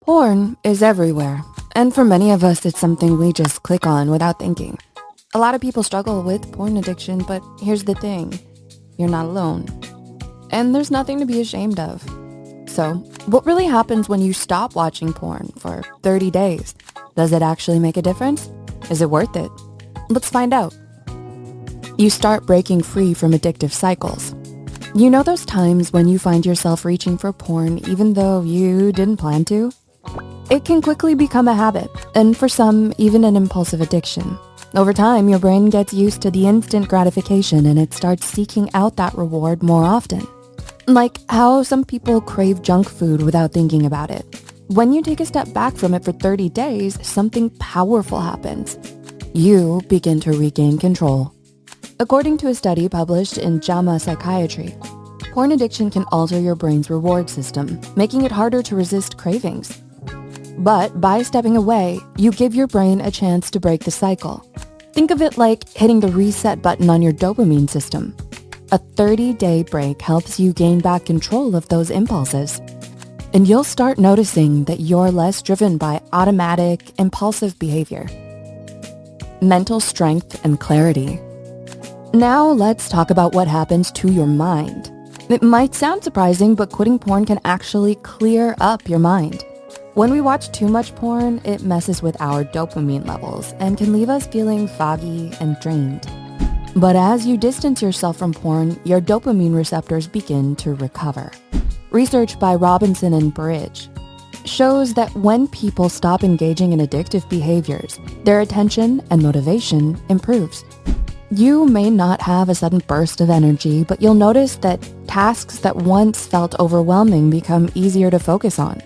Porn is everywhere, and for many of us, it's something we just click on without thinking. A lot of people struggle with porn addiction, but here's the thing, you're not alone. And there's nothing to be ashamed of. So, what really happens when you stop watching porn for 30 days? Does it actually make a difference? Is it worth it? Let's find out. You start breaking free from addictive cycles. You know those times when you find yourself reaching for porn even though you didn't plan to? It can quickly become a habit, and for some, even an impulsive addiction. Over time, your brain gets used to the instant gratification and it starts seeking out that reward more often. Like how some people crave junk food without thinking about it. When you take a step back from it for 30 days, something powerful happens. You begin to regain control. According to a study published in JAMA Psychiatry, porn addiction can alter your brain's reward system, making it harder to resist cravings. But by stepping away, you give your brain a chance to break the cycle. Think of it like hitting the reset button on your dopamine system. A 30-day break helps you gain back control of those impulses. And you'll start noticing that you're less driven by automatic, impulsive behavior. Mental strength and clarity. Now let's talk about what happens to your mind. It might sound surprising, but quitting porn can actually clear up your mind. When we watch too much porn, it messes with our dopamine levels and can leave us feeling foggy and drained. But as you distance yourself from porn, your dopamine receptors begin to recover. Research by Robinson and Bridge shows that when people stop engaging in addictive behaviors, their attention and motivation improves. You may not have a sudden burst of energy, but you'll notice that tasks that once felt overwhelming become easier to focus on.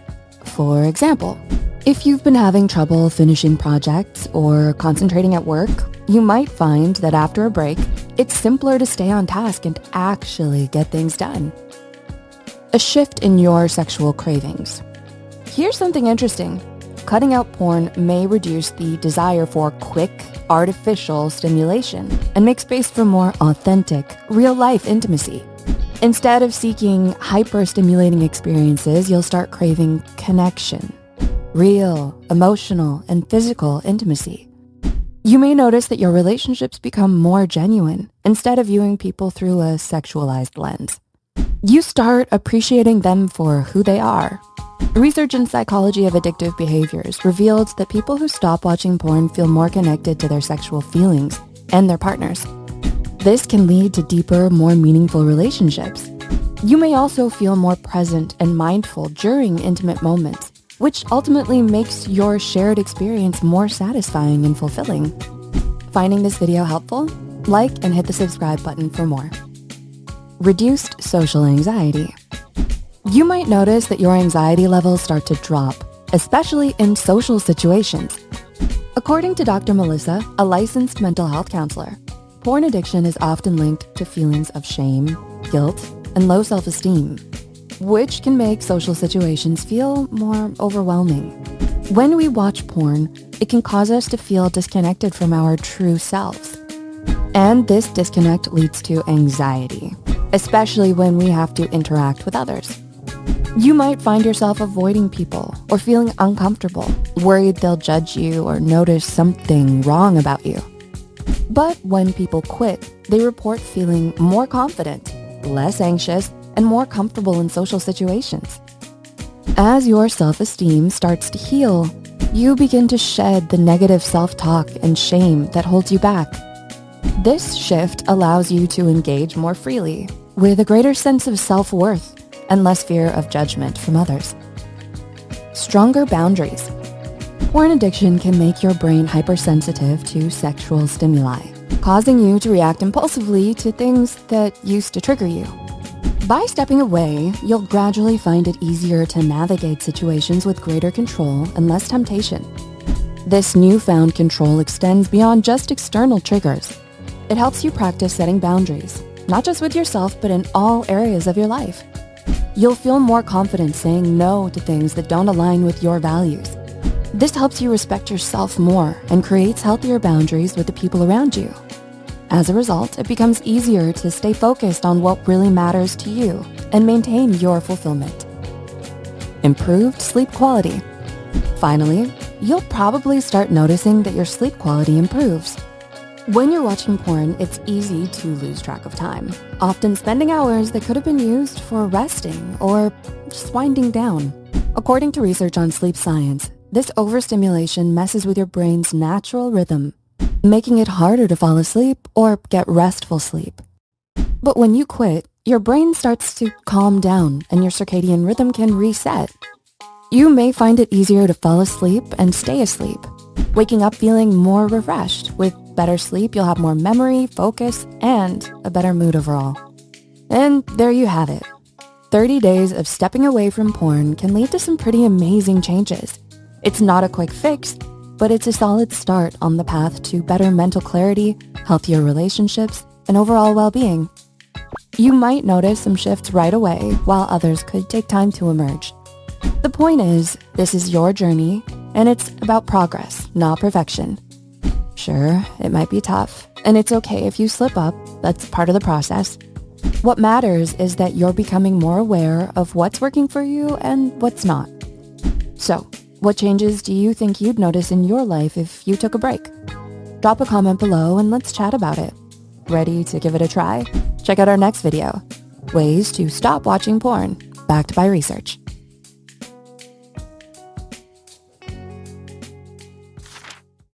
For example, if you've been having trouble finishing projects or concentrating at work, you might find that after a break, it's simpler to stay on task and actually get things done. A shift in your sexual cravings. Here's something interesting. Cutting out porn may reduce the desire for quick, artificial stimulation and make space for more authentic, real-life intimacy. Instead of seeking hyper-stimulating experiences, you'll start craving connection, real, emotional, and physical intimacy. You may notice that your relationships become more genuine instead of viewing people through a sexualized lens. You start appreciating them for who they are. Research in psychology of addictive behaviors revealed that people who stop watching porn feel more connected to their sexual feelings and their partners. This can lead to deeper, more meaningful relationships. You may also feel more present and mindful during intimate moments, which ultimately makes your shared experience more satisfying and fulfilling. Finding this video helpful? Like and hit the subscribe button for more. Reduced social anxiety. You might notice that your anxiety levels start to drop, especially in social situations. According to Dr. Melissa, a licensed mental health counselor, porn addiction is often linked to feelings of shame, guilt, and low self-esteem, which can make social situations feel more overwhelming. When we watch porn, it can cause us to feel disconnected from our true selves. And this disconnect leads to anxiety, especially when we have to interact with others. You might find yourself avoiding people or feeling uncomfortable, worried they'll judge you or notice something wrong about you. But when people quit, they report feeling more confident, less anxious, and more comfortable in social situations. As your self-esteem starts to heal, you begin to shed the negative self-talk and shame that holds you back. This shift allows you to engage more freely, with a greater sense of self-worth and less fear of judgment from others. Stronger boundaries. Porn addiction can make your brain hypersensitive to sexual stimuli, causing you to react impulsively to things that used to trigger you. By stepping away, you'll gradually find it easier to navigate situations with greater control and less temptation. This newfound control extends beyond just external triggers. It helps you practice setting boundaries, not just with yourself, but in all areas of your life. You'll feel more confident saying no to things that don't align with your values. This helps you respect yourself more and creates healthier boundaries with the people around you. As a result, it becomes easier to stay focused on what really matters to you and maintain your fulfillment. Improved sleep quality. Finally, you'll probably start noticing that your sleep quality improves. When you're watching porn, it's easy to lose track of time, often spending hours that could have been used for resting or just winding down. According to research on sleep science, this overstimulation messes with your brain's natural rhythm, making it harder to fall asleep or get restful sleep. But when you quit, your brain starts to calm down and your circadian rhythm can reset. You may find it easier to fall asleep and stay asleep, waking up feeling more refreshed. With better sleep, you'll have more memory, focus, and a better mood overall. And there you have it. 30 days of stepping away from porn can lead to some pretty amazing changes. It's not a quick fix, but it's a solid start on the path to better mental clarity, healthier relationships, and overall well-being. You might notice some shifts right away, while others could take time to emerge. The point is, this is your journey, and it's about progress, not perfection. Sure, it might be tough, and it's okay if you slip up. That's part of the process. What matters is that you're becoming more aware of what's working for you and what's not. So, what changes do you think you'd notice in your life if you took a break? Drop a comment below and let's chat about it. Ready to give it a try? Check out our next video, Ways to Stop Watching Porn, backed by research.